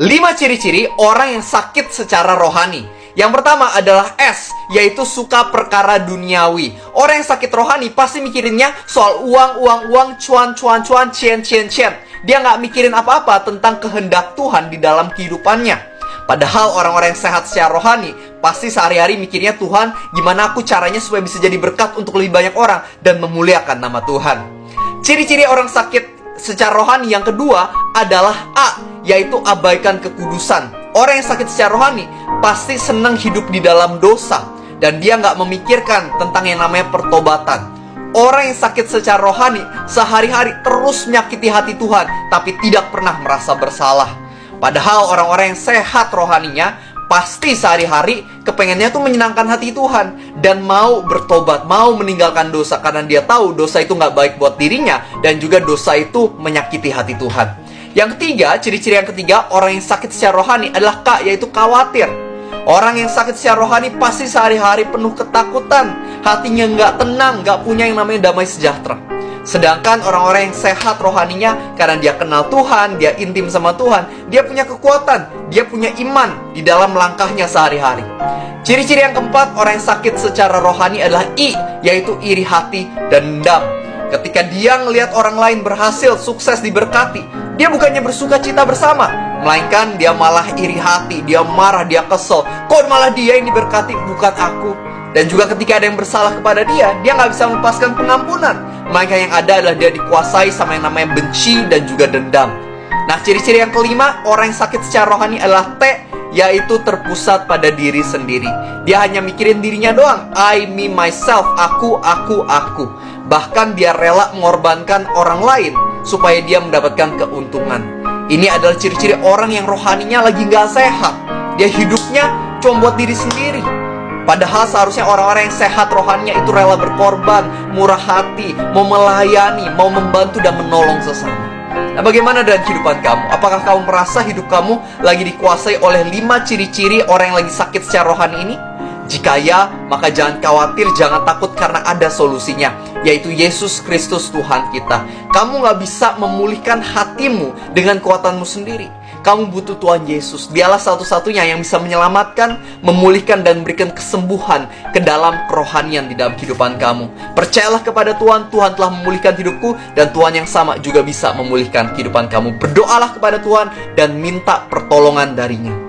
5 ciri-ciri orang yang sakit secara rohani. Yang pertama adalah S, yaitu suka perkara duniawi. Orang yang sakit rohani pasti mikirinnya soal uang, cuan, cien. Dia nggak mikirin apa-apa tentang kehendak Tuhan di dalam kehidupannya. Padahal orang-orang yang sehat secara rohani pasti sehari-hari mikirnya, Tuhan, gimana aku caranya supaya bisa jadi berkat untuk lebih banyak orang dan memuliakan nama Tuhan. Ciri-ciri orang sakit secara rohani yang kedua adalah A, yaitu abaikan kekudusan. Orang yang sakit secara rohani pasti senang hidup di dalam dosa dan dia nggak memikirkan tentang yang namanya pertobatan. Orang yang sakit secara rohani sehari-hari terus menyakiti hati Tuhan tapi tidak pernah merasa bersalah. Padahal orang-orang yang sehat rohaninya pasti sehari-hari kepengennya tuh menyenangkan hati Tuhan dan mau bertobat, mau meninggalkan dosa karena dia tahu dosa itu nggak baik buat dirinya dan juga dosa itu menyakiti hati Tuhan. Yang ketiga, ciri-ciri yang ketiga orang yang sakit secara rohani adalah K, yaitu khawatir. Orang yang sakit secara rohani pasti sehari-hari penuh ketakutan, hatinya nggak tenang, nggak punya yang namanya damai sejahtera. Sedangkan orang-orang yang sehat rohaninya, karena dia kenal Tuhan, dia intim sama Tuhan, dia punya kekuatan, dia punya iman di dalam langkahnya sehari-hari. Ciri-ciri yang keempat, orang yang sakit secara rohani adalah I, yaitu iri hati dan dendam. Ketika dia ngelihat orang lain berhasil, sukses, diberkati, dia bukannya bersuka cita bersama, melainkan dia malah iri hati, dia marah, dia kesel. Kok malah dia yang diberkati, bukan aku? Dan juga ketika ada yang bersalah kepada dia nggak bisa melepaskan pengampunan. Maka yang ada adalah dia dikuasai sama yang namanya benci dan juga dendam. Nah, ciri-ciri yang kelima, orang yang sakit secara rohani adalah T, yaitu terpusat pada diri sendiri. Dia hanya mikirin dirinya doang. I, me, myself, aku. Bahkan dia rela mengorbankan orang lain supaya dia mendapatkan keuntungan. Ini adalah ciri-ciri orang yang rohaninya lagi nggak sehat. Dia hidupnya cuma buat diri sendiri. Padahal seharusnya orang-orang yang sehat rohaninya itu rela berkorban, murah hati, mau melayani, mau membantu dan menolong sesama. Nah, bagaimana dengan kehidupan kamu? Apakah kamu merasa hidup kamu lagi dikuasai oleh 5 ciri-ciri orang yang lagi sakit secara rohani ini? Jika ya, maka jangan khawatir, jangan takut karena ada solusinya, yaitu Yesus Kristus Tuhan kita. Kamu gak bisa memulihkan hatimu dengan kekuatanmu sendiri. Kamu butuh Tuhan Yesus. Dialah satu-satunya yang bisa menyelamatkan, memulihkan, dan memberikan kesembuhan ke dalam kerohanian di dalam kehidupan kamu. Percayalah kepada Tuhan, Tuhan telah memulihkan hidupku, dan Tuhan yang sama juga bisa memulihkan kehidupan kamu. Berdoalah kepada Tuhan dan minta pertolongan darinya.